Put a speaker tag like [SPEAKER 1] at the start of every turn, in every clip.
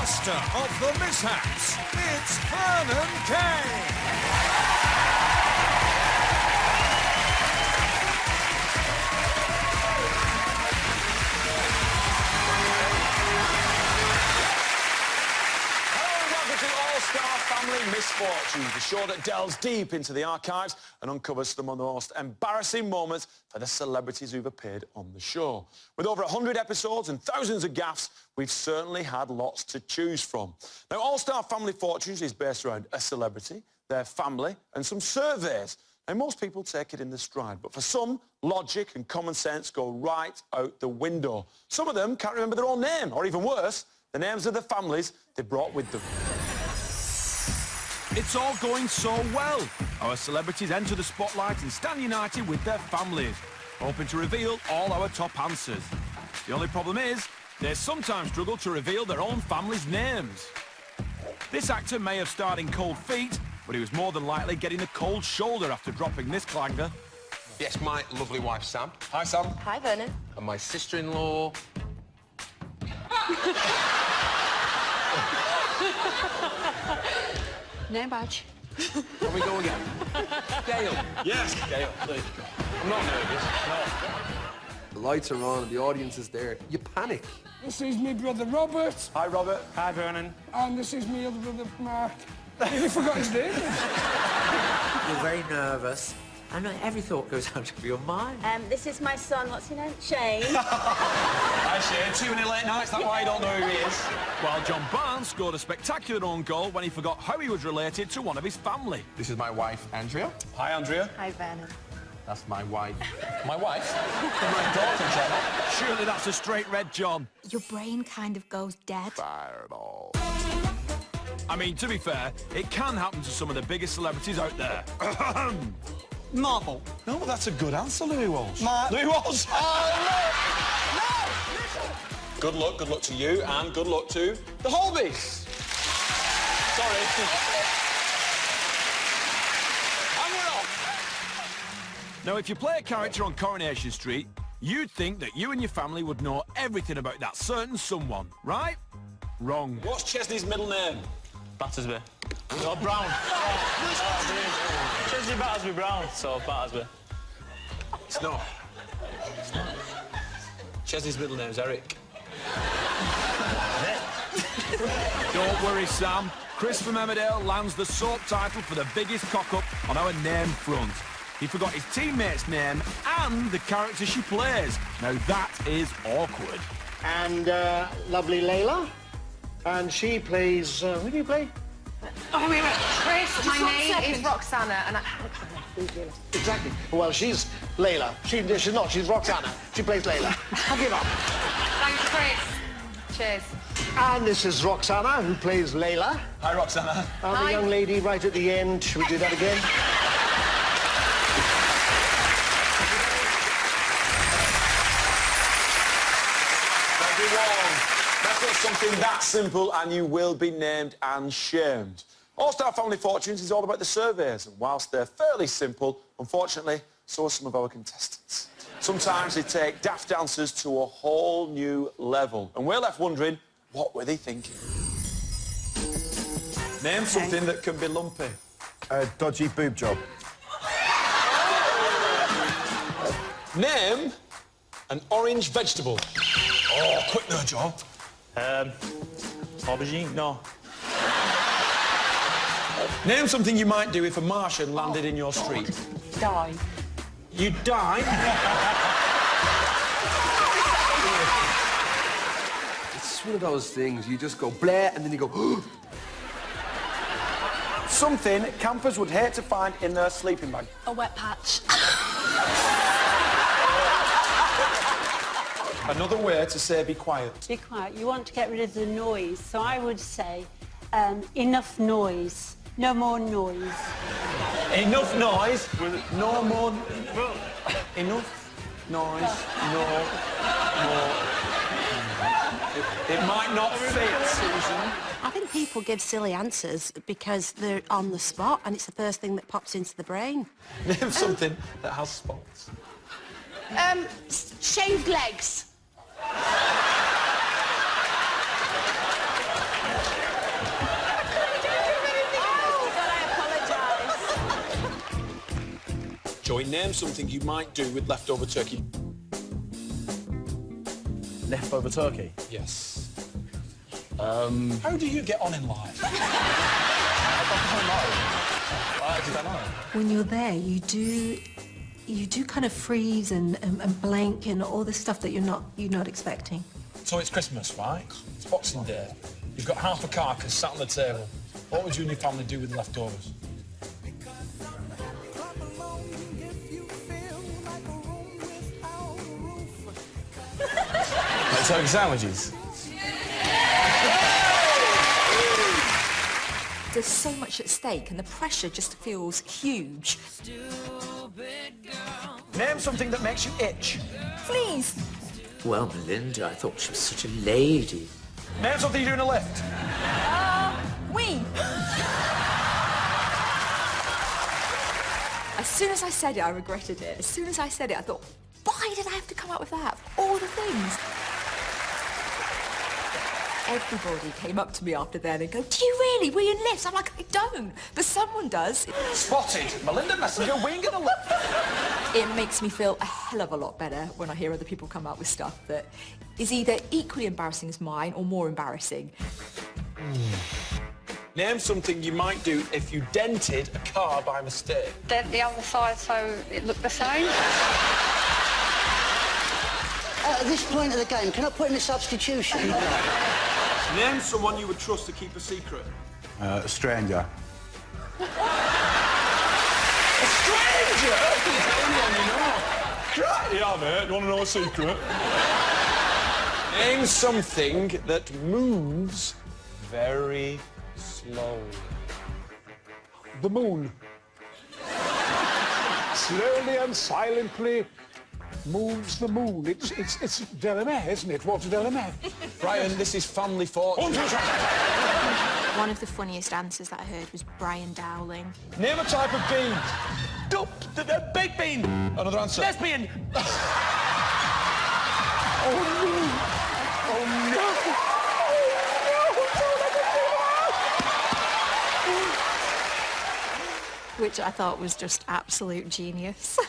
[SPEAKER 1] master of the mishaps, it's Vernon Kay.
[SPEAKER 2] Family Misfortunes, the show that delves deep into the archives and uncovers some of the most embarrassing moments for the celebrities who've appeared on the show. With over 100 episodes and thousands of gaffes, we've certainly had lots to choose from. Now, All-Star Family Fortunes is based around a celebrity, their family, and some surveys. Now, most people take it in their stride, but for some, logic and common sense go right out the window. Some of them can't remember their own name, or even worse, the names of the families they brought with them.
[SPEAKER 3] It's all going so well. Our celebrities enter the spotlight and stand united with their families, hoping to reveal all our top answers. The only problem is, they sometimes struggle to reveal their own family's names. This actor may have started in cold feet, but he was more than likely getting a cold shoulder after dropping this clanger.
[SPEAKER 4] Yes, my lovely wife, Sam.
[SPEAKER 2] Hi, Sam.
[SPEAKER 5] Hi, Vernon.
[SPEAKER 4] And my sister-in-law...
[SPEAKER 5] No badge.
[SPEAKER 4] Can we go again? Gail.
[SPEAKER 2] Yes.
[SPEAKER 4] Gail, please. I'm not nervous. No.
[SPEAKER 6] The lights are on and the audience is there. You panic.
[SPEAKER 7] This is my brother Robert.
[SPEAKER 2] Hi, Robert.
[SPEAKER 3] Hi, Vernon.
[SPEAKER 7] And this is my other brother Mark. You forgot his name.
[SPEAKER 8] You're very nervous. And every thought goes out of your mind.
[SPEAKER 9] This is my son. What's your name? Shane.
[SPEAKER 2] Hi, Shane. Too many late nights, that's why I don't know who he is.
[SPEAKER 3] While John Barnes scored a spectacular own goal when he forgot how he was related to one of his family.
[SPEAKER 4] This is my wife, Andrea.
[SPEAKER 2] Hi, Andrea.
[SPEAKER 9] Hi, Vernon.
[SPEAKER 4] That's my wife. My wife? My daughter, John.
[SPEAKER 3] Surely that's a straight red, John.
[SPEAKER 9] Your brain kind of goes dead.
[SPEAKER 4] Fireball.
[SPEAKER 3] I mean, to be fair, it can happen to some of the biggest celebrities out there.
[SPEAKER 2] Marble. No, but that's a good answer, Louis Walsh. Louis Walsh! Good luck to you, and good luck to the Holbys. Sorry. And we're off.
[SPEAKER 3] Now, if you play a character on Coronation Street, you'd think that you and your family would know everything about that certain someone, right? Wrong.
[SPEAKER 2] What's Chesney's middle name?
[SPEAKER 10] Battersby. No, Brown. Chesney Battersby Brown, so Battersby.
[SPEAKER 2] It's not. Chesney's middle name's Eric.
[SPEAKER 3] Don't worry, Sam. Chris from Emmerdale lands the soap title for the biggest cock-up on our name front. He forgot his teammate's name and the character she plays. Now that is awkward.
[SPEAKER 11] And lovely Layla. And she plays... who do you play?
[SPEAKER 5] Oh, wait. Chris, my name is Roxana, and I...
[SPEAKER 11] Exactly. Well, she's Layla. She's not. She's Roxana. She plays Layla. I'll give up.
[SPEAKER 5] Thanks, Chris. Cheers.
[SPEAKER 11] And this is Roxana, who plays Layla.
[SPEAKER 2] Hi, Roxana.
[SPEAKER 11] And the young lady right at the end. Should we do that again?
[SPEAKER 2] That's not something that simple, and you will be named and shamed. All-Star Family Fortunes is all about the surveys, and whilst they're fairly simple, unfortunately, so are some of our contestants. Sometimes they take daft dancers to a whole new level, and we're left wondering, what were they thinking? Name something that can be lumpy.
[SPEAKER 6] A dodgy boob job.
[SPEAKER 2] Name an orange vegetable. Oh, quick now, Joe.
[SPEAKER 10] Aubergine? No.
[SPEAKER 2] Name something you might do if a Martian landed in your street.
[SPEAKER 5] Die.
[SPEAKER 2] You'd die?
[SPEAKER 6] It's one of those things, you just go bleh and then you go
[SPEAKER 2] Something campers would hate to find in their sleeping bag.
[SPEAKER 9] A wet patch.
[SPEAKER 2] Another way to say be quiet.
[SPEAKER 12] Be quiet. You want to get rid of the noise. So I would say enough noise. No more noise.
[SPEAKER 2] Enough noise. No more... Enough noise. No more... It might not fit, Susan.
[SPEAKER 9] I think people give silly answers because they're on the spot and it's the first thing that pops into the brain.
[SPEAKER 2] Name something that has spots.
[SPEAKER 5] Shaved legs.
[SPEAKER 2] Joey, name something you might do with leftover turkey.
[SPEAKER 4] Leftover turkey?
[SPEAKER 2] Yes.
[SPEAKER 4] How do you get on in life? I don't know.
[SPEAKER 9] When you're there, you do kind of freeze and blank and all this stuff that you're not expecting.
[SPEAKER 4] So it's Christmas, right? It's Boxing Day. You've got half a carcass sat on the table. What would you and your family do with the leftovers? Like turkey sandwiches?
[SPEAKER 5] There's so much at stake and the pressure just feels huge.
[SPEAKER 3] Name something that makes you itch.
[SPEAKER 5] Please.
[SPEAKER 8] Well, Melinda, I thought she was such a lady.
[SPEAKER 3] Name something you do in a lift.
[SPEAKER 5] We. As soon as I said it, I regretted it. As soon as I said it, I thought, why did I have to come up with that? All the things. Everybody came up to me after then and go, do you really? Were you in lifts? I'm like, I don't, but someone does.
[SPEAKER 3] Spotted. Melinda Messenger wing in a lift.
[SPEAKER 5] It makes me feel a hell of a lot better when I hear other people come up with stuff that is either equally embarrassing as mine or more embarrassing.
[SPEAKER 2] Name something you might do if you dented a car by mistake.
[SPEAKER 5] The other side so it looked the same.
[SPEAKER 11] At this point of the game, can I put in a substitution?
[SPEAKER 2] Name someone you would trust to keep a secret.
[SPEAKER 6] A stranger.
[SPEAKER 2] A stranger? Anyone you know. Yeah, mate. You want to know a secret? Name something that moves very slowly.
[SPEAKER 7] The moon. Slowly and silently moves the moon. It's Delamere, isn't it? Walter Delamere.
[SPEAKER 2] Brian, this is Family Fortune.
[SPEAKER 5] One of the funniest answers that I heard was Brian Dowling.
[SPEAKER 2] Name a type of bean.
[SPEAKER 3] Baked bean.
[SPEAKER 2] Another answer.
[SPEAKER 3] Lesbian.
[SPEAKER 5] Which I thought was just absolute genius.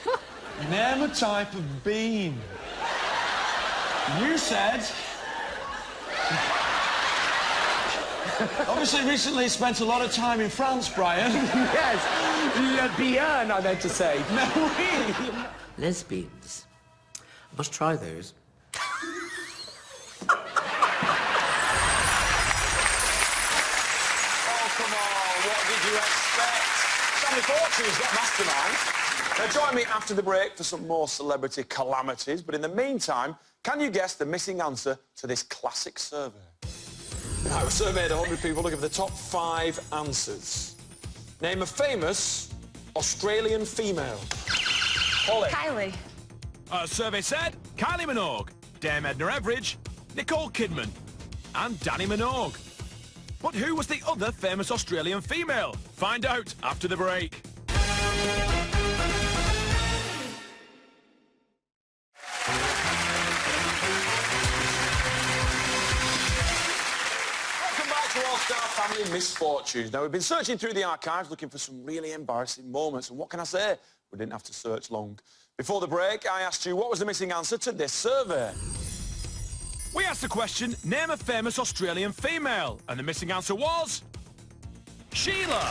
[SPEAKER 2] Name a type of bean. You said... Obviously, recently spent a lot of time in France, Brian.
[SPEAKER 6] Yes, le bien, I meant to say.
[SPEAKER 2] No, really.
[SPEAKER 8] Lesbians. I must try those.
[SPEAKER 2] Oh, come on, what did you expect? Family Fortune's got mastermind. Now, join me after the break for some more celebrity calamities, but in the meantime, can you guess the missing answer to this classic survey? Now, we surveyed 100 people looking for the top 5 answers. Name a famous Australian female. Holly.
[SPEAKER 5] Kylie.
[SPEAKER 3] Survey said Kylie Minogue, Dame Edna Everage, Nicole Kidman and Danny Minogue. But who was the other famous Australian female? Find out after the break.
[SPEAKER 2] All-Star Family Misfortunes. Now, we've been searching through the archives looking for some really embarrassing moments, and what can I say? We didn't have to search long. Before the break, I asked you what was the missing answer to this survey.
[SPEAKER 3] We asked the question, name a famous Australian female, and the missing answer was... Sheila.
[SPEAKER 2] Now,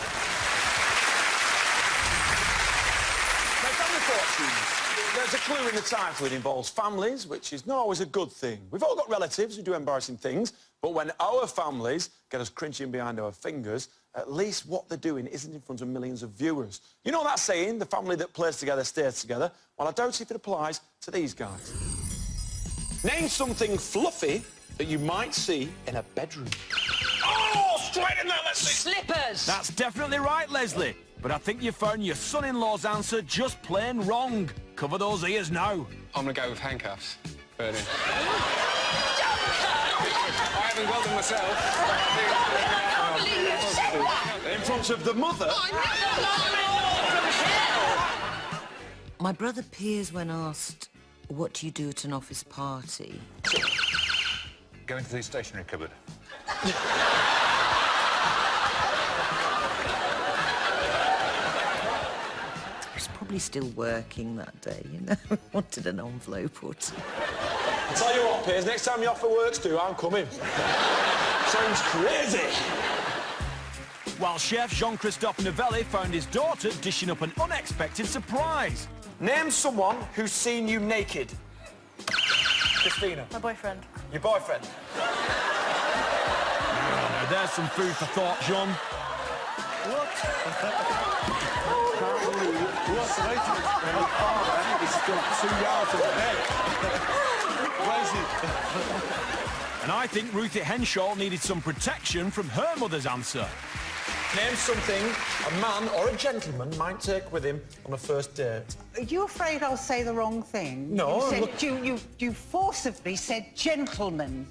[SPEAKER 2] Family Fortunes. There's a clue in the title. It involves families, which is not always a good thing. We've all got relatives who do embarrassing things, but when our families get us cringing behind our fingers, at least what they're doing isn't in front of millions of viewers. You know that saying, the family that plays together stays together? Well, I doubt if it applies to these guys. Name something fluffy that you might see in a bedroom. Oh, straight in there, Leslie!
[SPEAKER 5] Slippers!
[SPEAKER 3] That's definitely right, Leslie. But I think you found your son-in-law's answer just plain wrong. Cover those ears now.
[SPEAKER 6] I'm gonna go with handcuffs. Bernie. I haven't got them myself.
[SPEAKER 2] In front of the mother?
[SPEAKER 9] My brother Piers, when asked, what do you do at an office party?
[SPEAKER 6] Go into the stationery cupboard.
[SPEAKER 9] It was
[SPEAKER 8] probably still working that day, you know. Wanted an envelope or two.
[SPEAKER 2] I'll tell you what, Piers, next time you offer works due, I'm coming. Sounds crazy.
[SPEAKER 3] While chef Jean-Christophe Novelli found his daughter dishing up an unexpected surprise.
[SPEAKER 2] Name someone who's seen you naked. Christina.
[SPEAKER 13] My boyfriend.
[SPEAKER 2] Your boyfriend.
[SPEAKER 3] Now there's some food for thought, Jean.
[SPEAKER 13] What?
[SPEAKER 7] What's the latest? My father, I think he's still 2 yards from the bed. Crazy.
[SPEAKER 3] And I think Ruthie Henshaw needed some protection from her mother's answer.
[SPEAKER 2] Name something a man or a gentleman might take with him on a first date.
[SPEAKER 14] Are you afraid I'll say the wrong thing?
[SPEAKER 2] No,
[SPEAKER 14] You forcibly said gentleman.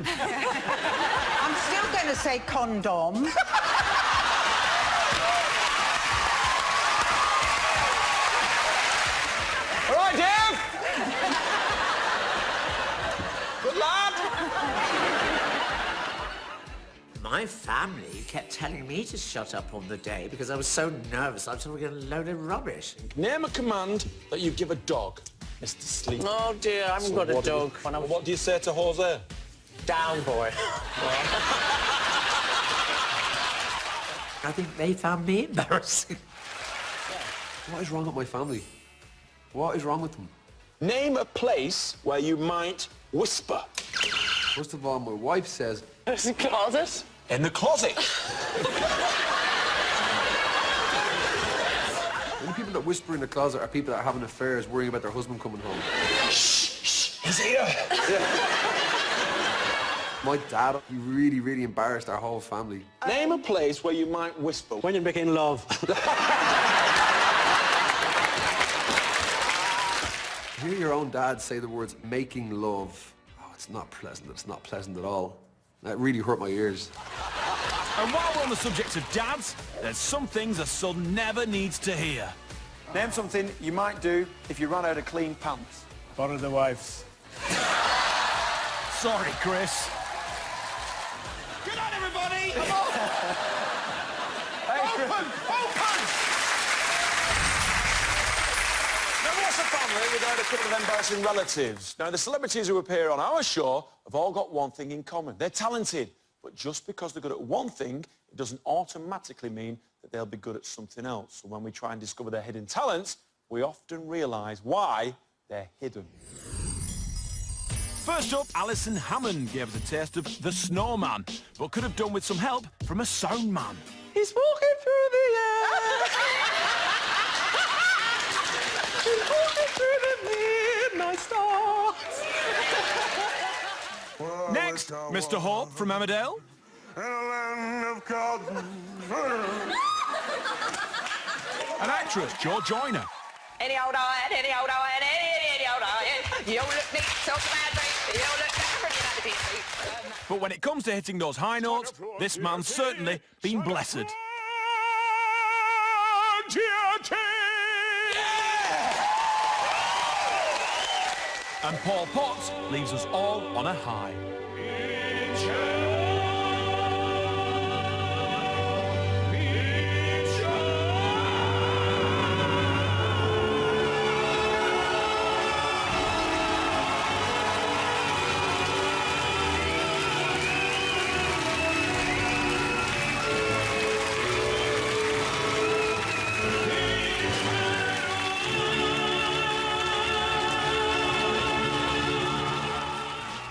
[SPEAKER 14] I'm still going to say condom.
[SPEAKER 2] All right, Dave! Good lad!
[SPEAKER 8] My family kept telling me to shut up on the day because I was so nervous I was going to load of rubbish.
[SPEAKER 2] Name a command that you give a dog, Mr. Sleep.
[SPEAKER 10] Oh dear, I haven't got a dog.
[SPEAKER 2] What do you say to Jose?
[SPEAKER 10] Down, boy.
[SPEAKER 8] I think they found me embarrassing.
[SPEAKER 6] What is wrong with my family? What is wrong with them?
[SPEAKER 2] Name a place where you might whisper.
[SPEAKER 6] First of all, my wife says...
[SPEAKER 10] There's a closet.
[SPEAKER 2] In the closet.
[SPEAKER 6] The only people that whisper in the closet are people that are having affairs, worrying about their husband coming home.
[SPEAKER 2] Shh, he's here.
[SPEAKER 6] Yeah. My dad, he really embarrassed our whole family.
[SPEAKER 2] Name a place where you might whisper.
[SPEAKER 10] When you're making love.
[SPEAKER 6] Hear your own dad say the words making love. Oh, it's not pleasant. It's not pleasant at all. That really hurt my ears.
[SPEAKER 3] And while we're on the subject of dads, there's some things a son never needs to hear.
[SPEAKER 2] Name something you might do if you run out of clean pants.
[SPEAKER 7] Borrow the wife's.
[SPEAKER 3] Sorry, Chris.
[SPEAKER 1] Good night, everybody! Come on! Open!
[SPEAKER 2] Now, what's a family without a couple of embarrassing relatives? Now, the celebrities who appear on our show have all got one thing in common. They're talented. But just because they're good at one thing, it doesn't automatically mean that they'll be good at something else. So when we try and discover their hidden talents, we often realise why they're hidden.
[SPEAKER 3] First up, Alison Hammond gave us a taste of The Snowman, but could have done with some help from a sound man.
[SPEAKER 10] He's walking through the air. He's walking through the midnight stars.
[SPEAKER 3] Next, Mr. Hope from Emmerdale. An actress, Jo Joyner.
[SPEAKER 13] Any old iron, any old iron, any old iron. You look neat, so bad, you look pretty.
[SPEAKER 3] But when it comes to hitting those high notes, this man's certainly been blessed. And Paul Potts leaves us all on a high.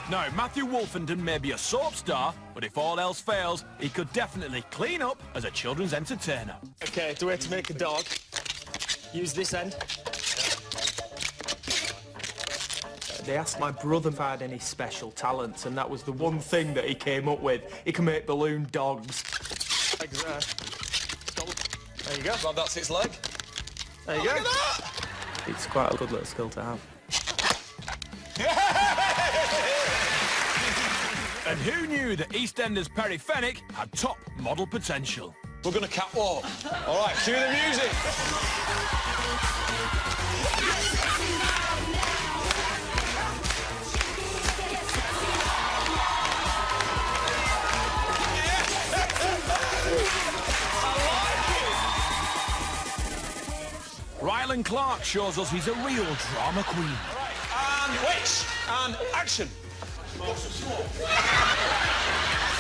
[SPEAKER 3] Now, Matthew Wolfenden may be a soap star, but if all else fails, he could definitely clean up as a children's entertainer.
[SPEAKER 10] Okay, the way to make a dog. Use this end.
[SPEAKER 15] They asked my brother if I had any special talents, and that was the one thing that he came up with. He can make balloon dogs.
[SPEAKER 10] There you go.
[SPEAKER 2] Well, that's its leg.
[SPEAKER 10] There you go.
[SPEAKER 2] Look at that!
[SPEAKER 15] It's quite a good little skill to have.
[SPEAKER 3] And who knew that EastEnders Perry Fenwick had top model potential?
[SPEAKER 2] We're going to catwalk. All right, cue the music.
[SPEAKER 3] Alan Clark shows us he's a real drama queen.
[SPEAKER 2] And which? And action.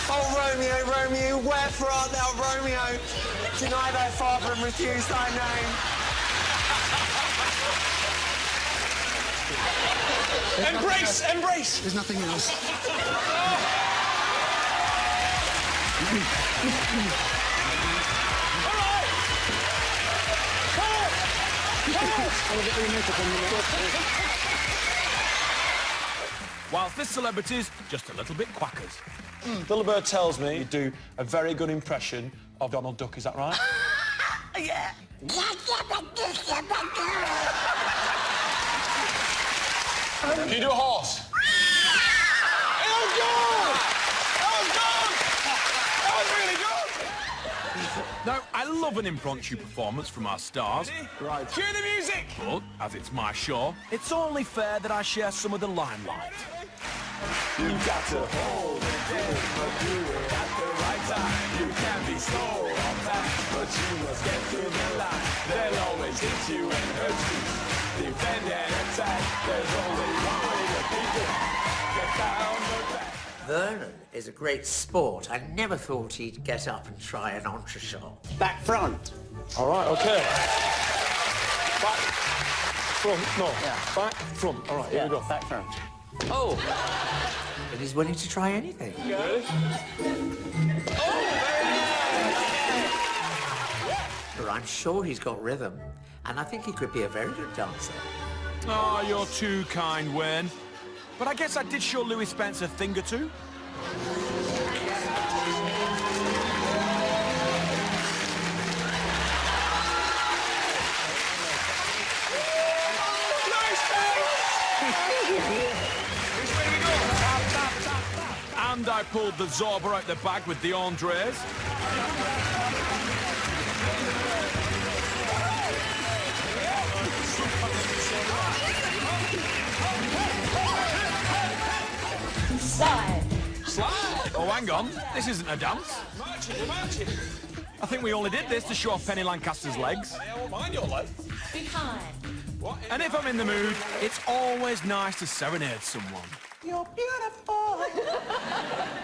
[SPEAKER 10] Oh, Romeo, Romeo, wherefore art thou, Romeo? Deny thy father and refuse thy name.
[SPEAKER 2] Embrace, embrace.
[SPEAKER 11] There's nothing else.
[SPEAKER 3] Whilst this celebrity's just a little bit quackers.
[SPEAKER 2] Billabird tells me you do a very good impression of Donald Duck, is that right?
[SPEAKER 10] Yeah.
[SPEAKER 2] Can you do a horse? Oh, good! That was good! That was really good!
[SPEAKER 3] Now, I love an impromptu performance from our stars.
[SPEAKER 2] Right. Cue the music!
[SPEAKER 3] But, as it's my show, it's only fair that I share some of the limelight.
[SPEAKER 10] You got to hold it in, but do it at the right time. You can be slow on time, but you must get to the line. They'll always hit you and hurt you. Defend and attack. There's only one way to beat it. Get down the back.
[SPEAKER 8] Vernon is a great sport. I never thought he'd get up and try an entrechat.
[SPEAKER 11] Back front.
[SPEAKER 2] All right, OK. Back, front, no.
[SPEAKER 11] Yeah.
[SPEAKER 2] Back, front. All right, here we go.
[SPEAKER 11] Back front.
[SPEAKER 8] Oh! But he's willing to try anything.
[SPEAKER 2] Ready?
[SPEAKER 8] But I'm sure he's got rhythm, and I think he could be a very good dancer.
[SPEAKER 3] Oh, you're too kind, Wayne. But I guess I did show Louis Spence a thing or two. And I pulled the Zorba out the bag with the Andres.
[SPEAKER 12] Slide.
[SPEAKER 3] Slide? Oh, hang on. This isn't a dance.
[SPEAKER 2] Marching.
[SPEAKER 3] I think we only did this to show off Penny Lancaster's legs.
[SPEAKER 2] I won't mind your leg.
[SPEAKER 12] Be kind.
[SPEAKER 3] And if I'm in the mood, it's always nice to serenade someone.
[SPEAKER 10] You're beautiful.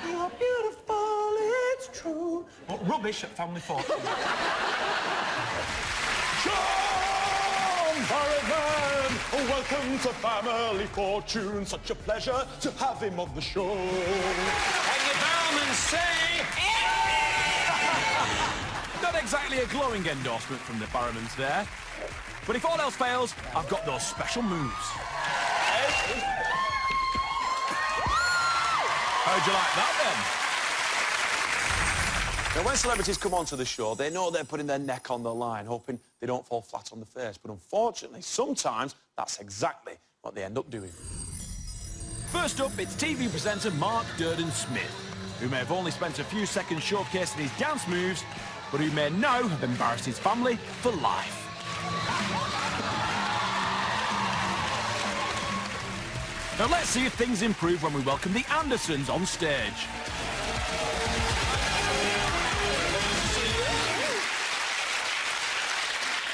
[SPEAKER 10] You're beautiful, it's true.
[SPEAKER 15] But rubbish at Family Fortune.
[SPEAKER 2] John Barrowman! Welcome to Family Fortune. Such a pleasure to have him on the show.
[SPEAKER 10] And you Barrowman say...
[SPEAKER 3] Not exactly a glowing endorsement from the Barrowmans there. But if all else fails, I've got those special moves. How'd you like that, then?
[SPEAKER 2] Now, when celebrities come onto the show, they know they're putting their neck on the line, hoping they don't fall flat on the face. But unfortunately, sometimes that's exactly what they end up doing.
[SPEAKER 3] First up, it's TV presenter Mark Durden-Smith, who may have only spent a few seconds showcasing his dance moves, but who may now have embarrassed his family for life. Now let's see if things improve when we welcome the Andersons on stage.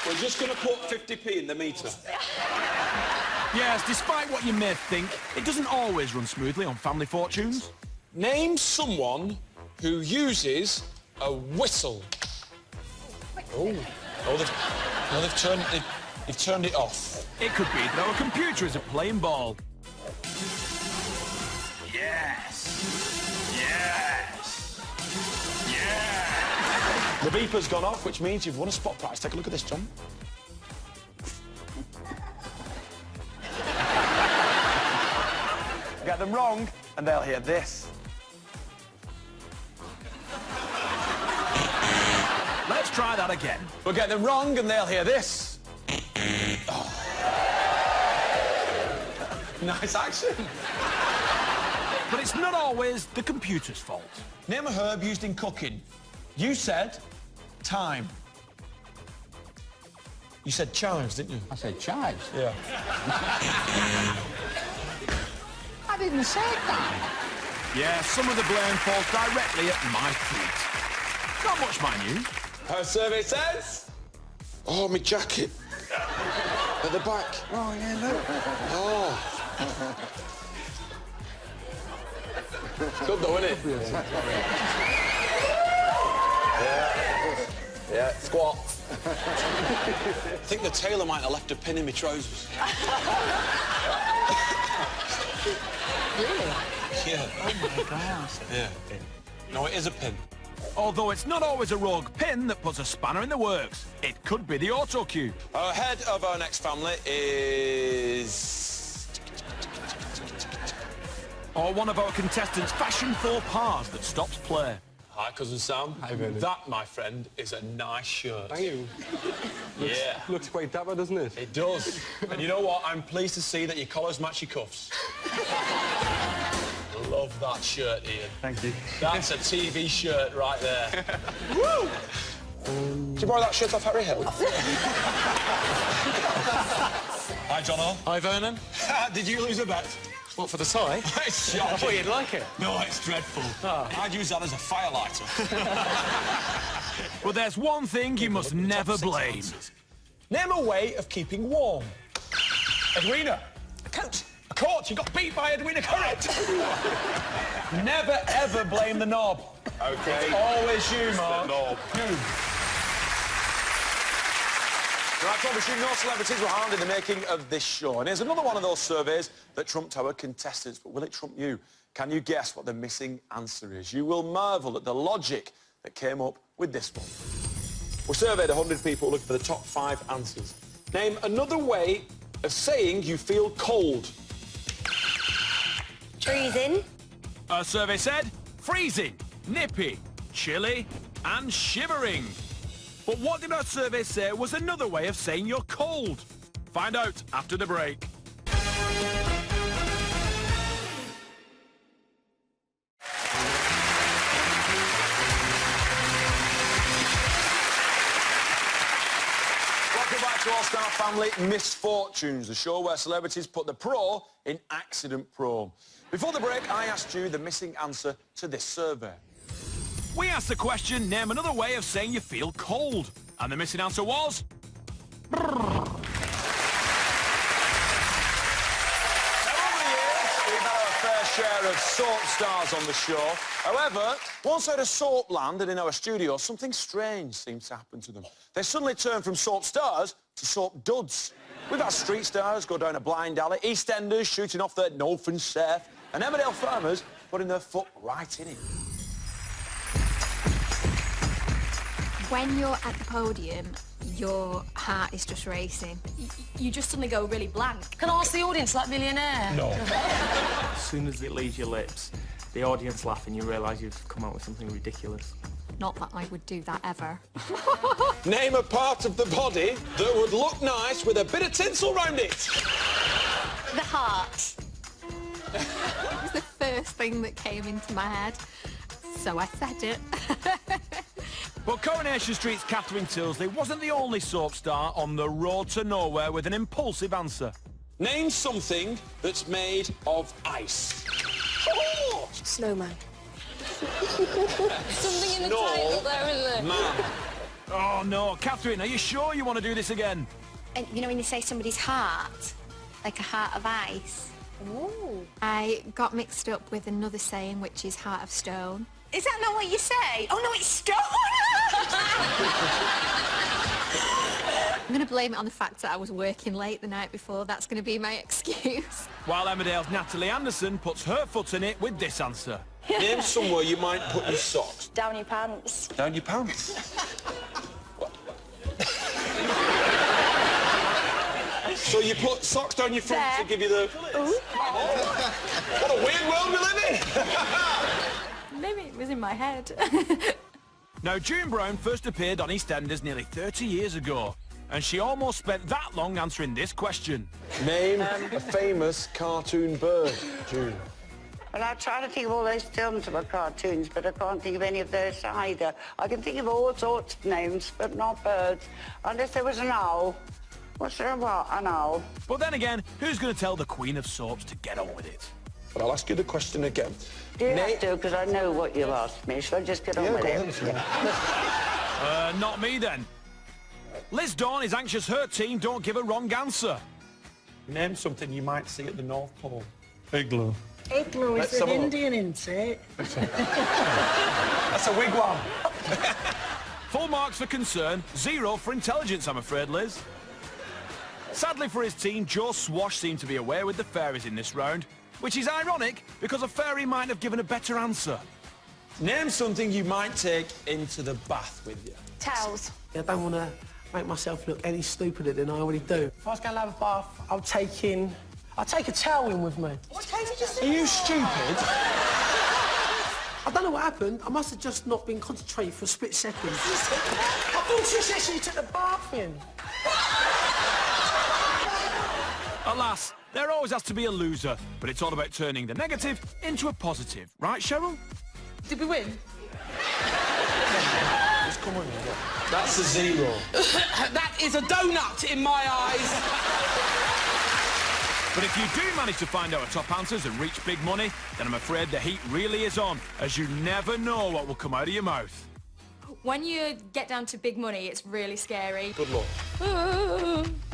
[SPEAKER 2] We're just going to put 50p in the meter.
[SPEAKER 3] Yes, despite what you may think, it doesn't always run smoothly on Family Fortunes.
[SPEAKER 2] Name someone who uses a whistle. Oh, they've turned it off.
[SPEAKER 3] It could be that our computer is playing ball.
[SPEAKER 2] Yes. The beeper's gone off, which means you've won a spot prize. Take a look at this, John. Get them wrong, and they'll hear this.
[SPEAKER 3] Let's try that again.
[SPEAKER 2] We'll get them wrong, and they'll hear this. Oh. Nice action.
[SPEAKER 3] But it's not always the computer's fault.
[SPEAKER 2] Name a herb used in cooking. You said thyme. You said chives, didn't you?
[SPEAKER 11] I said chives.
[SPEAKER 2] Yeah.
[SPEAKER 11] I didn't say that.
[SPEAKER 3] Yeah, some of the blame falls directly at my feet. Not much, mind you.
[SPEAKER 2] Our survey says... Oh, my jacket. At the back.
[SPEAKER 6] Oh, yeah, look.
[SPEAKER 2] Oh. Good though, isn't it? Yeah, squat. I think the tailor might have left a pin in my trousers.
[SPEAKER 5] Really?
[SPEAKER 2] Yeah.
[SPEAKER 5] Oh my gosh.
[SPEAKER 2] Yeah. No, it is a pin.
[SPEAKER 3] Although it's not always a rogue pin that puts a spanner in the works. It could be the auto cue.
[SPEAKER 2] Our head of our next family is...
[SPEAKER 3] Or one of our contestants' fashion faux pas that stops play.
[SPEAKER 2] Hi, Cousin Sam.
[SPEAKER 6] Hi, Vernon.
[SPEAKER 2] That, my friend, is a nice shirt.
[SPEAKER 6] Thank you.
[SPEAKER 2] Yeah.
[SPEAKER 6] Looks quite dapper, doesn't it?
[SPEAKER 2] It does. And you know what? I'm pleased to see that your collars match your cuffs. Love that shirt, Ian.
[SPEAKER 6] Thank you.
[SPEAKER 2] That's a TV shirt right there. Woo! Did you borrow that shirt off Harry Hill? Hi, Jono.
[SPEAKER 6] Hi, Vernon.
[SPEAKER 2] Did you lose a bet?
[SPEAKER 6] What, for the tie?
[SPEAKER 2] It's shocking.
[SPEAKER 6] I thought you'd like it.
[SPEAKER 2] No, it's dreadful. I'd use that as a firelighter.
[SPEAKER 3] But there's one thing you must never blame.
[SPEAKER 2] Name a way of keeping warm. Edwina. A coat. A coat. You got beat by Edwina. Correct. Never, ever blame the knob.
[SPEAKER 10] OK.
[SPEAKER 2] It's always you, Mark.
[SPEAKER 10] knob.
[SPEAKER 2] You. Right, obviously, no celebrities were harmed in the making of this show. And here's another one of those surveys that trumped our contestants. But will it trump you? Can you guess what the missing answer is? You will marvel at the logic that came up with this one. We surveyed 100 people looking for the top 5 answers. Name another way of saying you feel cold.
[SPEAKER 12] Freezing.
[SPEAKER 3] Our survey said freezing, nippy, chilly and shivering. But what did our survey say was another way of saying you're cold? Find out after the break.
[SPEAKER 2] Welcome back to All-Star Family Misfortunes, the show where celebrities put the pro in accident prone. Before the break, I asked you the missing answer to this survey.
[SPEAKER 3] We asked the question, name another way of saying you feel cold. And the missing answer was...
[SPEAKER 2] Now, over the years, we've had our fair share of soap stars on the show. However, once out of soap land and in our studio, something strange seemed to happen to them. They suddenly turned from soap stars to soap duds. We've had street stars go down a blind alley, EastEnders shooting off their Northern Surf, and Emmerdale farmers putting their foot right in it.
[SPEAKER 16] When you're at the podium, your heart is just racing. You just suddenly go really blank.
[SPEAKER 17] Can I ask the audience like Millionaire?
[SPEAKER 2] No.
[SPEAKER 15] As soon as it leaves your lips, the audience laugh and you realise you've come out with something ridiculous.
[SPEAKER 16] Not that I would do that ever.
[SPEAKER 2] Name a part of the body that would look nice with a bit of tinsel round it.
[SPEAKER 16] The heart. It was the first thing that came into my head, so I said it.
[SPEAKER 3] But Coronation Street's Catherine Tilsley wasn't the only soap star on the road to nowhere with an impulsive answer.
[SPEAKER 2] Name something that's made of ice. Oh!
[SPEAKER 17] Snowman. Something in the title there, isn't it?
[SPEAKER 2] Man.
[SPEAKER 3] Oh, no. Catherine, are you sure you want to do this again?
[SPEAKER 16] And you know when you say somebody's heart, like a heart of ice?
[SPEAKER 17] Ooh.
[SPEAKER 16] I got mixed up with another saying, which is heart of stone.
[SPEAKER 17] Is that not what you say? Oh, no, it's stone!
[SPEAKER 16] I'm going to blame it on the fact that I was working late the night before. That's going to be my excuse.
[SPEAKER 3] While Emmerdale's Natalie Anderson puts her foot in it with this answer.
[SPEAKER 2] Name somewhere you might put your socks.
[SPEAKER 17] Down your pants.
[SPEAKER 2] Down your pants. So you put socks down your front to give you the...
[SPEAKER 16] Ooh.
[SPEAKER 2] What a weird world we live in!
[SPEAKER 16] Maybe it was in my head.
[SPEAKER 3] Now, June Brown first appeared on EastEnders nearly 30 years ago, and she almost spent that long answering this question.
[SPEAKER 2] Name a famous cartoon bird, June.
[SPEAKER 18] Well, I try to think of all those films about cartoons, but I can't think of any of those either. I can think of all sorts of names, but not birds. Unless there was an owl. What's there about an owl?
[SPEAKER 3] But then again, who's going to tell the Queen of Soaps to get on with it?
[SPEAKER 2] But I'll ask you the question again.
[SPEAKER 18] Do you have to? Because I know what you've asked me. Shall I just get on with it?
[SPEAKER 3] Not me, then. Liz Dawn is anxious her team don't give a wrong answer.
[SPEAKER 4] Name something you might see at the North Pole. Igloo.
[SPEAKER 12] Igloo
[SPEAKER 4] Let's
[SPEAKER 12] is
[SPEAKER 4] have
[SPEAKER 12] an
[SPEAKER 4] a look.
[SPEAKER 12] Indian, isn't it?
[SPEAKER 4] That's a wigwam.
[SPEAKER 3] Full marks for concern, 0 for intelligence, I'm afraid, Liz. Sadly for his team, Joe Swash seemed to be away with the fairies in this round, which is ironic because a fairy might have given a better answer.
[SPEAKER 4] Name something you might take into the bath with you.
[SPEAKER 17] Towels.
[SPEAKER 11] I don't want to make myself look any stupider than I already do. If I was going to have a bath, I'll take a towel in with me.
[SPEAKER 14] What did you
[SPEAKER 4] Are you stupid?
[SPEAKER 11] I don't know what happened. I must have just not been concentrating for a split second. I thought you said she took the bath in.
[SPEAKER 3] Alas, there always has to be a loser, but it's all about turning the negative into a positive. Right, Cheryl?
[SPEAKER 14] Did we win?
[SPEAKER 4] Just come on, look. That's a 0.
[SPEAKER 14] That is a donut in my eyes.
[SPEAKER 3] But if you do manage to find out top answers and reach big money, then I'm afraid the heat really is on, as you never know what will come out of your mouth.
[SPEAKER 5] When you get down to big money, it's really scary.
[SPEAKER 4] Good luck.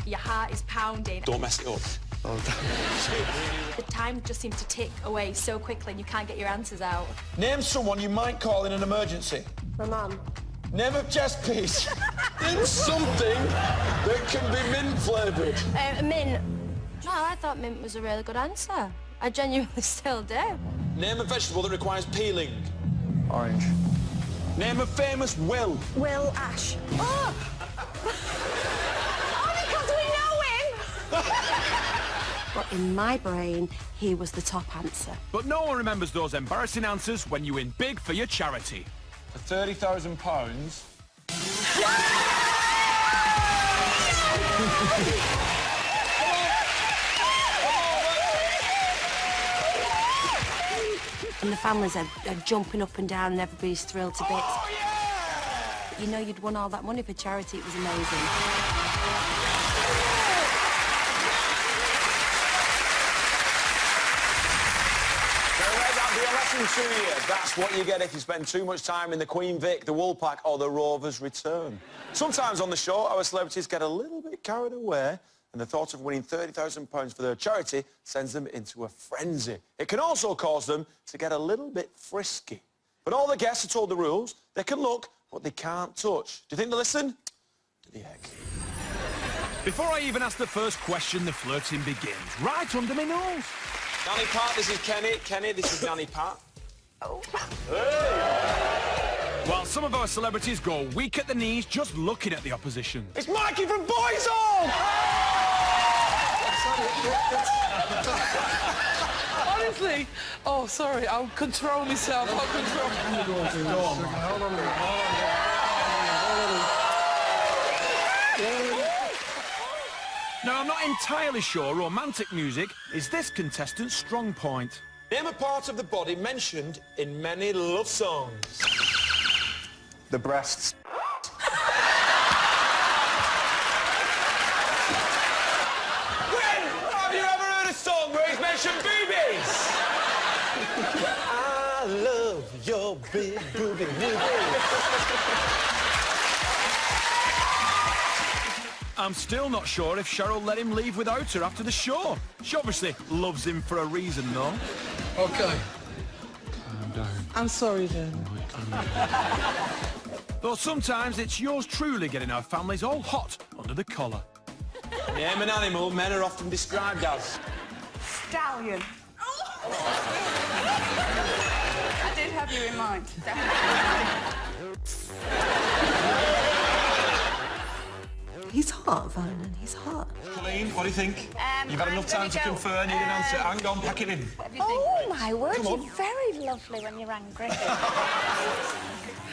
[SPEAKER 5] Your heart is pounding.
[SPEAKER 4] Don't mess it up.
[SPEAKER 5] The time just seems to tick away so quickly and you can't get your answers out.
[SPEAKER 4] Name someone you might call in an emergency.
[SPEAKER 9] My mum.
[SPEAKER 4] Name a chess piece. Name something that can be mint-flavoured.
[SPEAKER 16] Mint. No, I thought mint was a really good answer. I genuinely still do.
[SPEAKER 4] Name a vegetable that requires peeling.
[SPEAKER 10] Orange.
[SPEAKER 4] Name a famous Will.
[SPEAKER 17] Will Ash. Oh! Because we know him!
[SPEAKER 9] But in my brain, he was the top answer.
[SPEAKER 3] But no one remembers those embarrassing answers when you win big for your charity.
[SPEAKER 4] For £30,000.
[SPEAKER 9] And the families are jumping up and down and everybody's thrilled to bits.
[SPEAKER 4] Oh, yeah!
[SPEAKER 9] You know you'd won all that money for charity. It was amazing.
[SPEAKER 2] To you. That's what you get if you spend too much time in the Queen Vic, the Woolpack or the Rover's Return. Sometimes on the show, our celebrities get a little bit carried away and the thought of winning £30,000 for their charity sends them into a frenzy. It can also cause them to get a little bit frisky. But all the guests are told the rules. They can look, but they can't touch. Do you think they listen? To the egg.
[SPEAKER 3] Before I even ask the first question, the flirting begins. Right under my nose.
[SPEAKER 2] Nanny Pat, this is Kenny. Kenny, this is Nanny Pat.
[SPEAKER 17] Oh.
[SPEAKER 2] Hey!
[SPEAKER 3] While some of our celebrities go weak at the knees just looking at the opposition.
[SPEAKER 2] It's Mikey from Boyzone!
[SPEAKER 14] Honestly. Oh, sorry. I'll control myself. I'll control.
[SPEAKER 6] Hold on.
[SPEAKER 3] Now, I'm not entirely sure romantic music is this contestant's strong point.
[SPEAKER 4] Name a part of the body mentioned in many love songs.
[SPEAKER 10] The breasts.
[SPEAKER 4] When have you ever heard a song where he's mentioned boobies? I love your big booby
[SPEAKER 3] I'm still not sure if Cheryl let him leave without her after the show. She obviously loves him for a reason, though.
[SPEAKER 4] Okay.
[SPEAKER 10] Calm down.
[SPEAKER 14] I'm sorry, then.
[SPEAKER 3] Though sometimes it's yours truly getting our families all hot under the collar.
[SPEAKER 4] Name an animal men are often described as.
[SPEAKER 17] Stallion. I did have you in mind.
[SPEAKER 9] He's hot, Vernon. He's hot.
[SPEAKER 4] Colleen, what do you think? You've had enough
[SPEAKER 17] let
[SPEAKER 4] time
[SPEAKER 17] me
[SPEAKER 4] to
[SPEAKER 17] go.
[SPEAKER 4] confer, need an answer. Hang on, pack it in.
[SPEAKER 17] Oh, my word,
[SPEAKER 4] Come on.
[SPEAKER 17] you're very lovely when you're angry.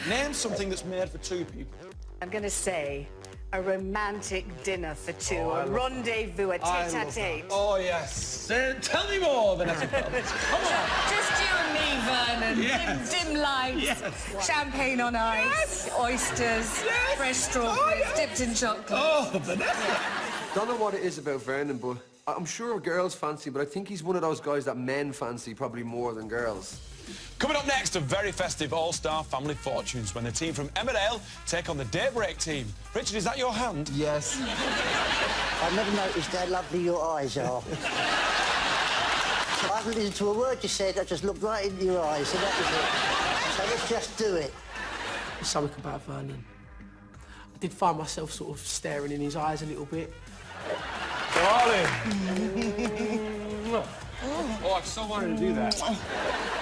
[SPEAKER 4] Name something that's made for two people.
[SPEAKER 14] I'm going to say a romantic dinner for two, a rendezvous, a tete-a-tete.
[SPEAKER 4] Oh, yes. Tell me more, Vanessa. Come on.
[SPEAKER 14] Just you and me, Vernon.
[SPEAKER 4] Yes.
[SPEAKER 14] Dim lights,
[SPEAKER 4] Yes.
[SPEAKER 14] champagne on ice, oysters, fresh strawberries, dipped in chocolate.
[SPEAKER 4] Oh, Vanessa.
[SPEAKER 6] Don't know what it is about Vernon, but I'm sure girls fancy, but I think he's one of those guys that men fancy probably more than girls.
[SPEAKER 2] Coming up next, a very festive all-star family fortunes when the team from Emmerdale take on the Daybreak team. Richard, is that your hand?
[SPEAKER 11] Yes.
[SPEAKER 19] I've never noticed how lovely your eyes are. I haven't listened to a word you said, I just looked right into your eyes, and that was it. So let's just do it.
[SPEAKER 11] There's something about Vernon. I did find myself sort of staring in his eyes a little bit.
[SPEAKER 2] Darling! Oh, I've so wanted to do that.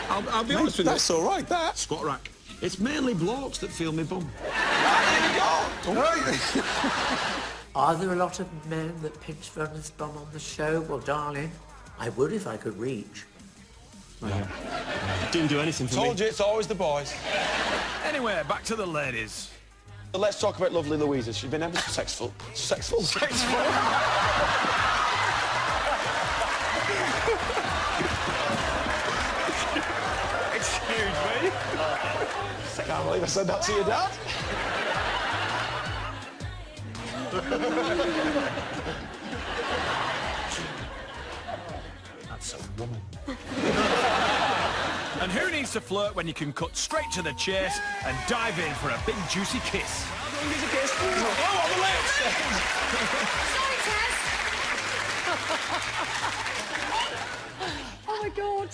[SPEAKER 3] I'll be honest with you.
[SPEAKER 2] That's all right, that.
[SPEAKER 3] Squat rack. It's mainly blokes that feel me bum.
[SPEAKER 8] Are there a lot of men that pinch Vernon's bum on the show? Well, darling, I would if I could reach.
[SPEAKER 3] Didn't do anything for me.
[SPEAKER 2] Told you, it's always the boys.
[SPEAKER 3] Anyway, back to the ladies.
[SPEAKER 2] So let's talk about lovely Louisa. She's been ever so sexful. Sexful?
[SPEAKER 3] Sexful? Excuse me?
[SPEAKER 2] I can't believe I said that to your dad. That's a woman.
[SPEAKER 3] And who needs to flirt when you can cut straight to the chase and dive in for a big juicy kiss?
[SPEAKER 2] Here's a kiss. Oh, on the lips!
[SPEAKER 16] Sorry, Tess.
[SPEAKER 14] Oh my God.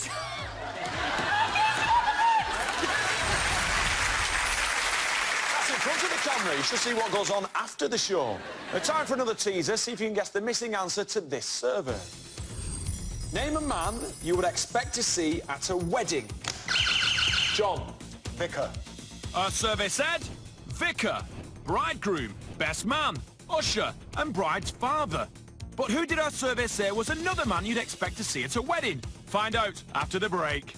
[SPEAKER 2] That's in front of the camera. You should see what goes on after the show. Now, time for another teaser. See if you can guess the missing answer to this survey. Name a man you would expect to see at a wedding. John. Vicar.
[SPEAKER 3] Our survey said vicar, bridegroom, best man, usher and bride's father. But who did our survey say was another man you'd expect to see at a wedding? Find out after the break.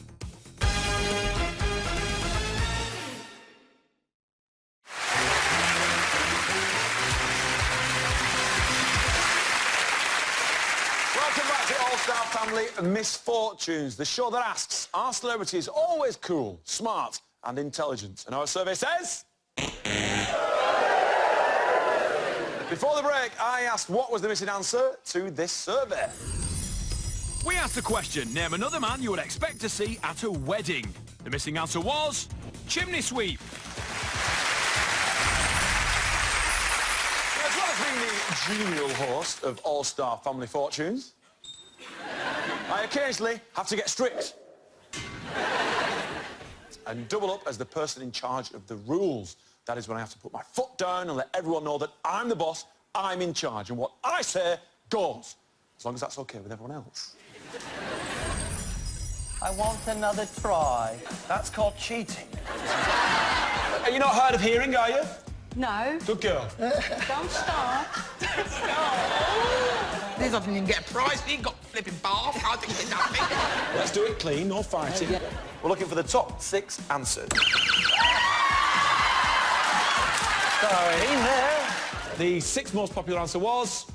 [SPEAKER 2] Welcome back to All-Star Family Misfortunes, the show that asks, are celebrities always cool, smart and intelligent? And our survey says... Before the break, I asked what was the missing answer to this survey.
[SPEAKER 3] We asked the question, name another man you would expect to see at a wedding. The missing answer was chimney sweep.
[SPEAKER 2] As well as being the genial host of All-Star Family Fortunes, I occasionally have to get strict and double up as the person in charge of the rules. That is when I have to put my foot down and let everyone know that I'm the boss, I'm in charge, and what I say goes. As long as that's okay with everyone else.
[SPEAKER 20] I want another try. That's called cheating.
[SPEAKER 2] Are you not hard of hearing, are you?
[SPEAKER 14] No.
[SPEAKER 2] Good girl.
[SPEAKER 14] Don't start.
[SPEAKER 20] This doesn't even get a prize. He got flipping bath. I think it's nothing.
[SPEAKER 2] Let's do it clean, no fighting. We're looking for the top 6 answers.
[SPEAKER 20] Sorry, there.
[SPEAKER 2] The 6th most popular answer was...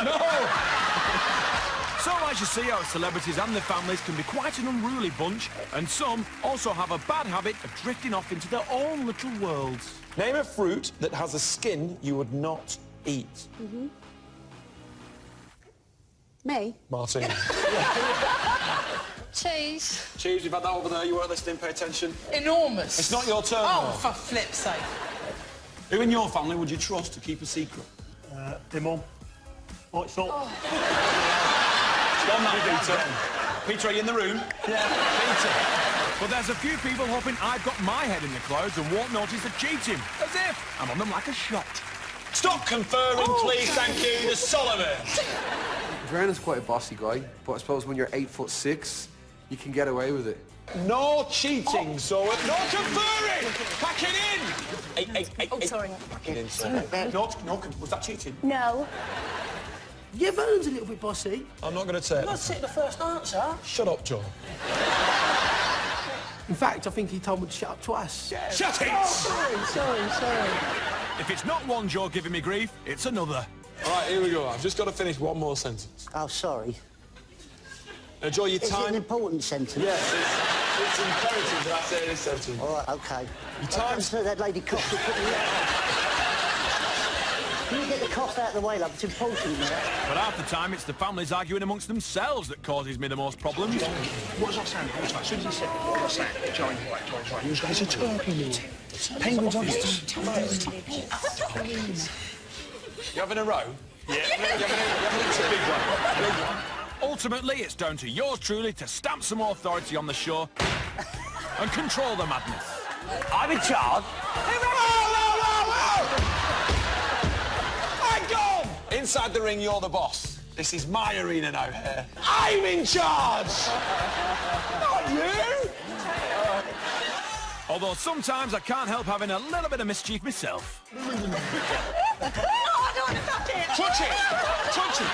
[SPEAKER 3] No! So as you see, our celebrities and their families can be quite an unruly bunch, and some also have a bad habit of drifting off into their own little worlds.
[SPEAKER 2] Name a fruit that has a skin you would not eat.
[SPEAKER 14] Me?
[SPEAKER 2] Martin.
[SPEAKER 16] Cheese.
[SPEAKER 2] Cheese, you've had that over there. You weren't listening, pay attention.
[SPEAKER 20] Enormous.
[SPEAKER 2] It's not your turn,
[SPEAKER 20] Oh,
[SPEAKER 2] though.
[SPEAKER 20] for flip's sake.
[SPEAKER 2] Who in your family would you trust to keep a secret?
[SPEAKER 7] Your mum. Oh, it's all.
[SPEAKER 2] Gone now, Peter. Peter, are you in the room?
[SPEAKER 3] Yeah. Peter. But there's a few people hoping I've got my head in the clouds and won't notice the cheating. As if I'm on them like a shot.
[SPEAKER 2] Stop conferring, please, thank you. The Solomon.
[SPEAKER 6] Vernon's quite a bossy guy, but I suppose when you're 8'6", you can get away with it.
[SPEAKER 2] No cheating, so... No conferring! Pack it in!
[SPEAKER 14] Sorry.
[SPEAKER 2] Pack it in, so... No, was that cheating?
[SPEAKER 17] No.
[SPEAKER 11] Yeah, Vernon's a little bit bossy.
[SPEAKER 2] I'm not going to take
[SPEAKER 11] Let's take the first answer.
[SPEAKER 2] Shut up, Joe.
[SPEAKER 11] In fact, I think he told me to shut up twice.
[SPEAKER 3] Shut it!
[SPEAKER 11] Oh, sorry.
[SPEAKER 3] If it's not one Joe giving me grief, it's another.
[SPEAKER 2] All right, here we go. I've just got to finish one more sentence.
[SPEAKER 19] Oh, sorry.
[SPEAKER 2] Now, Joe, your
[SPEAKER 19] Is it an
[SPEAKER 2] time...
[SPEAKER 19] important sentence?
[SPEAKER 2] Yes, it's imperative that I say this sentence.
[SPEAKER 19] All right, OK.
[SPEAKER 2] Your time's...
[SPEAKER 19] That lady coughed. Can you get the cost out of the way, love? It's important, mate.
[SPEAKER 3] But half the time, it's the families arguing amongst themselves that causes me the most problems.
[SPEAKER 7] What was I saying? As soon as he said, what was I saying? Join, right. He was going to turkey. Penguins on his...
[SPEAKER 2] You having a row? Yeah. You having a big one? Big one.
[SPEAKER 3] Ultimately, it's down to yours truly to stamp some authority on the show and control the madness.
[SPEAKER 2] I'm in charge. Hang on! Inside the ring, you're the boss. This is my arena now here. I'm in charge! Not you!
[SPEAKER 3] Although sometimes I can't help having a little bit of mischief myself.
[SPEAKER 13] No, I don't want to touch it.
[SPEAKER 2] Touch it! Touch it!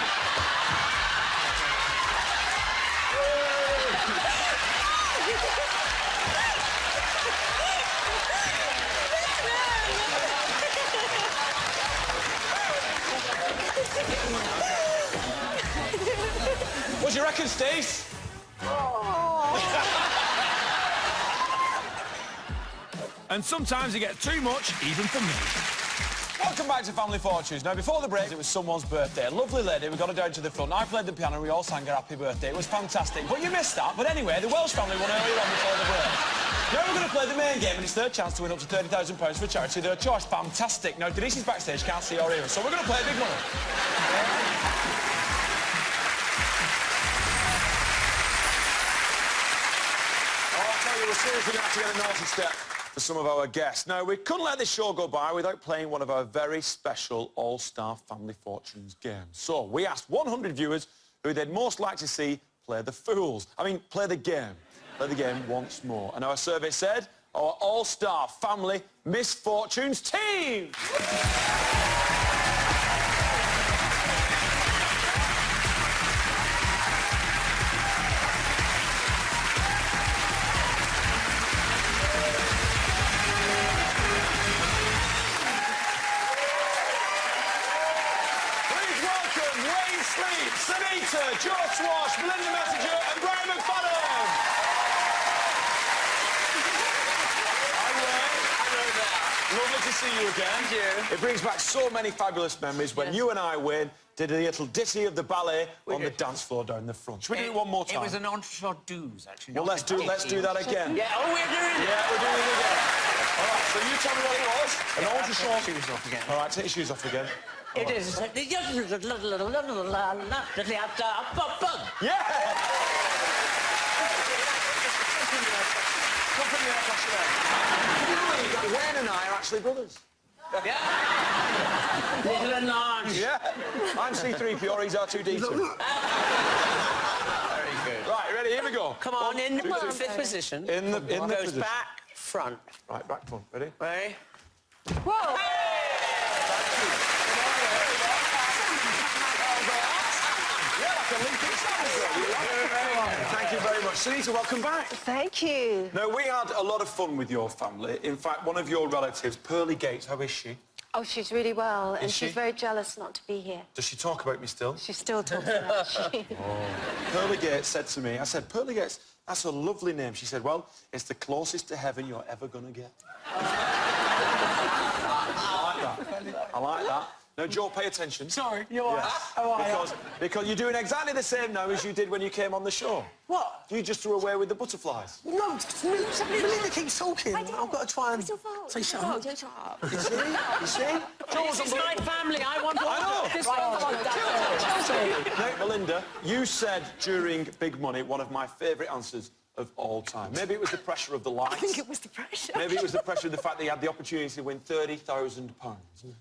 [SPEAKER 2] What do you reckon, Steve?
[SPEAKER 3] And sometimes you get too much, even for me.
[SPEAKER 2] Welcome back to Family Fortunes. Now, before the break, it was someone's birthday. A lovely lady, we got her down to the front. I played the piano and we all sang her happy birthday. It was fantastic. But you missed that. But anyway, the Welsh family won earlier on before the break. Now we're going to play the main game, and it's their chance to win up to £30,000 for charity. Their choice, fantastic. Now, Denise's backstage, can't see or hear us, so we're going to play big money. I'll tell you, we're seriously going to have to get a naughty step for some of our guests. Now, we couldn't let this show go by without playing one of our very special All-Star Family Fortunes games. So, we asked 100 viewers who they'd most like to see play the fools. Play the game. Play the game once more. And our survey said, our All-Star Family Misfortunes team! Sanita, George Swash, Belinda Messenger and Brian McFadden! Lovely to see you again.
[SPEAKER 20] Thank you.
[SPEAKER 2] It brings back so many fabulous memories when you and I win, did a little ditty of the ballet on the dance floor down the front. Should we do it one more time?
[SPEAKER 8] It was an entre-deux, actually.
[SPEAKER 2] Well, let's do that again.
[SPEAKER 8] Yeah, we're doing it.
[SPEAKER 2] Yeah, we're doing it again. All right, so you tell me what it was. An entre-short.
[SPEAKER 20] Shoes off again.
[SPEAKER 2] All right, take your shoes off again.
[SPEAKER 8] It is.
[SPEAKER 2] Yeah! Come from the air flash there. Wayne and I are actually brothers.
[SPEAKER 8] Yeah. Little and large.
[SPEAKER 2] Yeah. I'm C3PO, he's R2D2.
[SPEAKER 20] Very good.
[SPEAKER 2] Right, ready? Here we go.
[SPEAKER 8] Come on, in the fifth position.
[SPEAKER 2] In the position.
[SPEAKER 8] Back, front.
[SPEAKER 2] Right, back front. Ready?
[SPEAKER 8] Ready?
[SPEAKER 13] Whoa!
[SPEAKER 2] Thank you very much. Sanita, welcome back.
[SPEAKER 17] Thank you.
[SPEAKER 2] Now, we had a lot of fun with your family. In fact, one of your relatives, Pearlie Gates, how is she?
[SPEAKER 17] Oh, she's really well, and
[SPEAKER 2] she?
[SPEAKER 17] she's very jealous not to be here.
[SPEAKER 2] Does she talk about me still?
[SPEAKER 17] She still talks about me.
[SPEAKER 2] Pearlie Gates said to me, I said, Pearlie Gates, that's a lovely name. She said, well, it's the closest to heaven you're ever going to get. I like that. I like that. Now, Joe, pay attention.
[SPEAKER 11] Sorry, you're all right. How are you?
[SPEAKER 2] Because you're doing exactly the same now as you did when you came on the show.
[SPEAKER 11] What?
[SPEAKER 2] You just threw away with the butterflies.
[SPEAKER 11] No, Melinda keeps talking. I've got to try and say something.
[SPEAKER 2] You see?
[SPEAKER 8] This is my family. I want
[SPEAKER 2] Now, Melinda, you said during Big Money one of my favourite answers of all time. Maybe it was the pressure of the lights.
[SPEAKER 17] I think it was the pressure.
[SPEAKER 2] Maybe it was the pressure of the fact that you had the opportunity to win £30,000.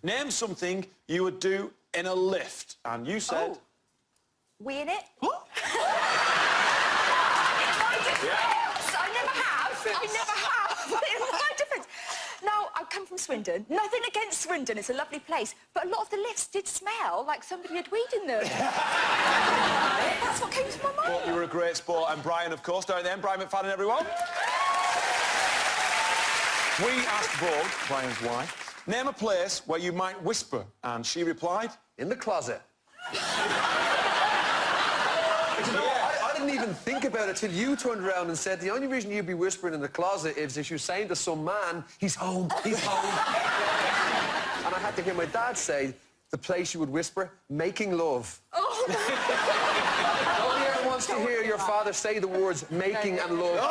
[SPEAKER 2] Name something you would do in a lift. And you said...
[SPEAKER 5] Oh. We in it?
[SPEAKER 11] What?
[SPEAKER 5] I never have. It's my difference. Now, I come from Swindon. Nothing against Swindon. It's a lovely place. But a lot of the lifts did smell like somebody had weed in them. That's what came to my mind.
[SPEAKER 2] Well, you were a great sport. And Brian, of course, down there. Brian McFadden, everyone. We asked Vogue, Brian's wife, name a place where you might whisper. And she replied, in the closet.
[SPEAKER 6] I didn't even think about it till you turned around and said the only reason you'd be whispering in the closet is if you're saying to some man, he's home, he's home. And I had to hear my dad say, the place you would whisper, making love.
[SPEAKER 5] Oh,
[SPEAKER 6] Nobody ever wants to hear your father say the words making and love.
[SPEAKER 2] No!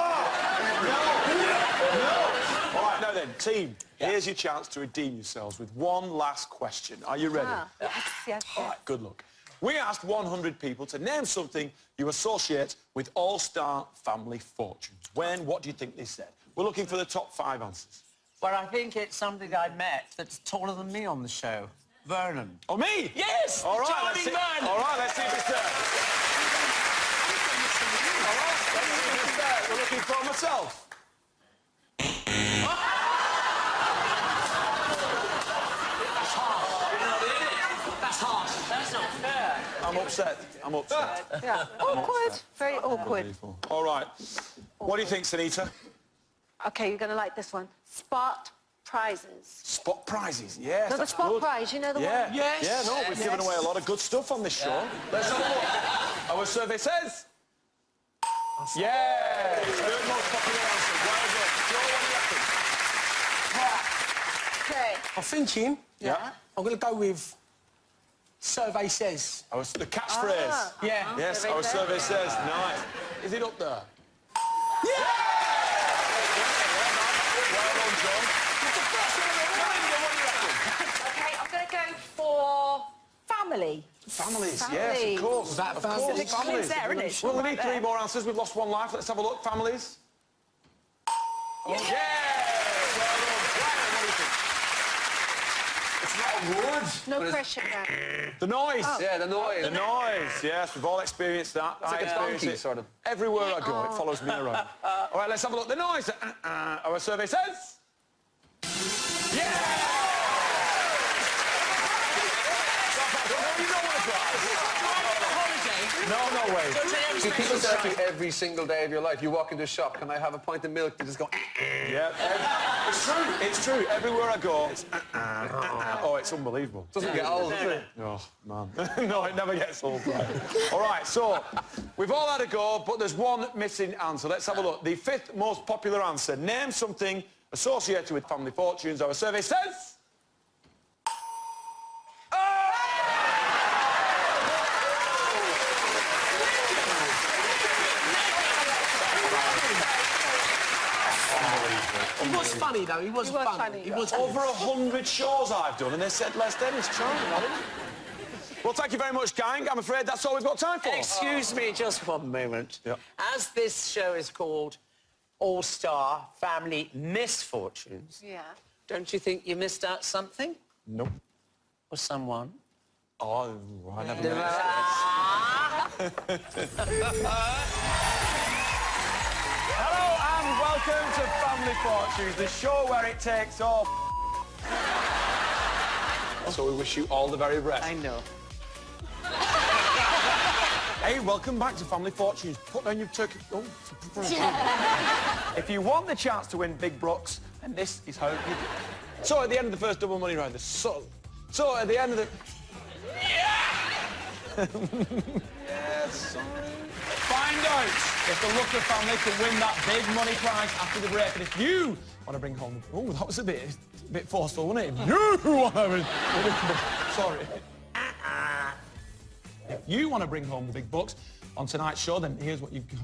[SPEAKER 2] All right, now then, team, here's your chance to redeem yourselves with one last question. Are you ready?
[SPEAKER 5] yes.
[SPEAKER 2] All right, good luck. We asked 100 people to name something you associate with all-star family fortunes. What do you think they said? We're looking for the top 5 answers.
[SPEAKER 8] Well, I think it's somebody I met that's taller than me on the show. Vernon.
[SPEAKER 2] Oh, me?
[SPEAKER 8] Yes!
[SPEAKER 2] All right,
[SPEAKER 8] Charming
[SPEAKER 2] let's see.
[SPEAKER 8] man!
[SPEAKER 2] All right, let's see if it's there. All right, let's see if it's there. We're looking for myself.
[SPEAKER 8] That's harsh. That's not fair.
[SPEAKER 2] I'm upset. I'm upset.
[SPEAKER 5] Yeah. Awkward. Very awkward.
[SPEAKER 2] Unbelievable. All right. What do you think, Sunita?
[SPEAKER 17] Okay, you're going to like this one. Spot prizes.
[SPEAKER 2] Spot prizes, yes.
[SPEAKER 17] No, the
[SPEAKER 2] that's
[SPEAKER 17] spot
[SPEAKER 2] good.
[SPEAKER 17] prize, you know the
[SPEAKER 2] Yeah.
[SPEAKER 17] one?
[SPEAKER 2] Yes. Yeah, no, we've given away a lot of good stuff on this show. Let's have a look. Our survey says... Yeah! Third most popular answer. Well done. Joe, what do you reckon?
[SPEAKER 11] Okay. I'm thinking,
[SPEAKER 2] Yeah.
[SPEAKER 11] I'm going to go with survey says.
[SPEAKER 2] The catchphrase.
[SPEAKER 11] Yeah.
[SPEAKER 2] Yes,
[SPEAKER 17] survey
[SPEAKER 2] our
[SPEAKER 17] says.
[SPEAKER 2] survey says. Nice. Is it up there? Yeah! Well done, John. Melinda, what do you reckon?
[SPEAKER 5] Okay, I'm going to go for family.
[SPEAKER 2] Families,
[SPEAKER 5] Family.
[SPEAKER 2] yes, of course.
[SPEAKER 11] That
[SPEAKER 2] of
[SPEAKER 11] family.
[SPEAKER 2] course,
[SPEAKER 5] It's the clue's there, isn't it?
[SPEAKER 2] Well, we
[SPEAKER 5] Right
[SPEAKER 2] need
[SPEAKER 5] there.
[SPEAKER 2] 3 more answers. We've lost 1 life. Let's have a look. Families. Oh, yeah! Well done. Brian, what do you think?
[SPEAKER 6] It's not a word.
[SPEAKER 17] No pressure, Dad.
[SPEAKER 2] The noise.
[SPEAKER 6] Yeah, the noise.
[SPEAKER 2] The noise, yes. We've all experienced that.
[SPEAKER 6] It's like a
[SPEAKER 2] experience
[SPEAKER 6] donkey,
[SPEAKER 2] it.
[SPEAKER 6] sort of.
[SPEAKER 2] Everywhere I go, it follows me around. All right, let's have a look. The noise. Our survey says... Yeah! No way.
[SPEAKER 6] People say that to you every single day of your life. You walk into a shop, can I have a pint of milk? They just go...
[SPEAKER 2] Yeah. It's true. It's true. Everywhere I go, it's... Oh, it's unbelievable.
[SPEAKER 6] Doesn't get old, does it?
[SPEAKER 2] Oh, man. No, it never gets old, right? All right, so we've all had a go, but there's one missing answer. Let's have a look. The 5th most popular answer. Name something associated with family fortunes. Our survey says...
[SPEAKER 11] He was funny, though. He was funny. He was
[SPEAKER 2] Over 100 shows I've done, and they said Les Dennis charming, haven't they? Well, thank you very much, gang. I'm afraid that's all we've got time for.
[SPEAKER 8] Excuse me just one moment.
[SPEAKER 2] Yeah.
[SPEAKER 8] As this show is called All-Star Family Misfortunes,
[SPEAKER 17] Yeah.
[SPEAKER 8] don't you think you missed out something?
[SPEAKER 2] Nope.
[SPEAKER 8] Or someone?
[SPEAKER 2] Oh, I never knew. Hello and welcome to Family Fortunes, the show where it takes off. So we wish you all the very best.
[SPEAKER 8] I know.
[SPEAKER 2] Hey, welcome back to Family Fortunes. Put down your turkey. Oh. If you want the chance to win big bucks, then this is how you do it. So at the end of the first double money round, so at the end of the... Yes, sorry. Find out if the Looker family can win that big money prize after the break. And if you want to bring home... Oh, that was a bit forceful, wasn't it? If you want to... Sorry. If you want to bring home the big bucks on tonight's show, then here's what you've got.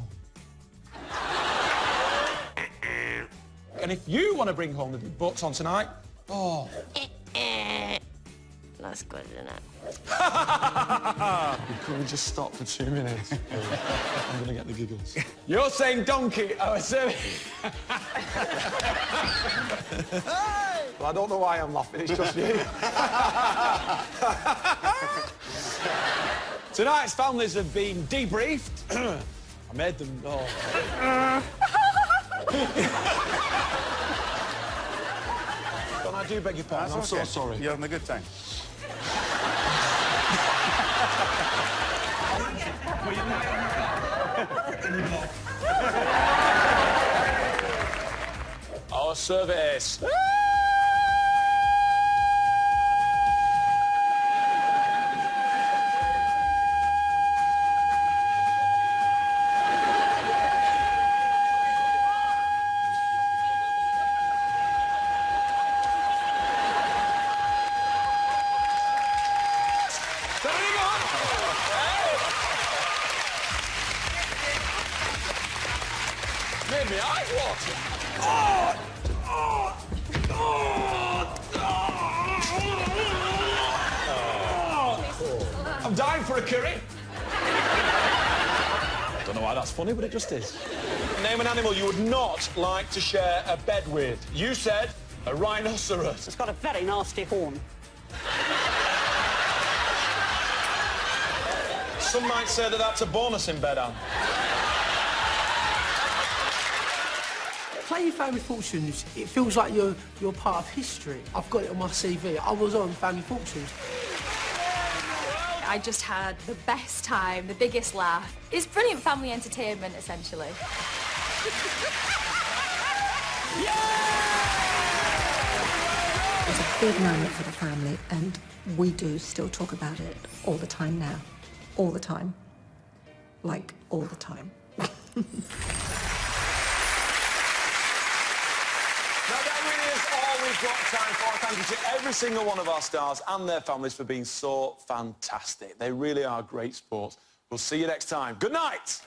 [SPEAKER 2] And if you want to bring home the big bucks on tonight... Oh...
[SPEAKER 17] That's good, isn't it?
[SPEAKER 2] Could we just stop for 2 minutes? I'm going to get the giggles. You're saying donkey, I was saying... Well, I don't know why I'm laughing, it's just you. Tonight's families have been debriefed. I made them... Oh. Don, I do beg your pardon, I'm so sorry.
[SPEAKER 1] You're having a good time.
[SPEAKER 2] Our service. for a curry? Don't know why that's funny, but it just is. Name an animal you would not like to share a bed with. You said a rhinoceros.
[SPEAKER 14] It's got a very nasty horn.
[SPEAKER 2] Some might say that that's a bonus in bed, Anne.
[SPEAKER 11] Playing Family Fortunes, it feels like you're part of history. I've got it on my CV. I was on Family Fortunes.
[SPEAKER 5] I just had the best time, the biggest laugh. It's brilliant family entertainment, essentially.
[SPEAKER 9] It's a big moment for the family, and we do still talk about it all the time now. All the time. Like, all the time.
[SPEAKER 2] Now, that really is all we've got time for. Thank you to every single one of our stars and their families for being so fantastic. They really are great sports. We'll see you next time. Good night!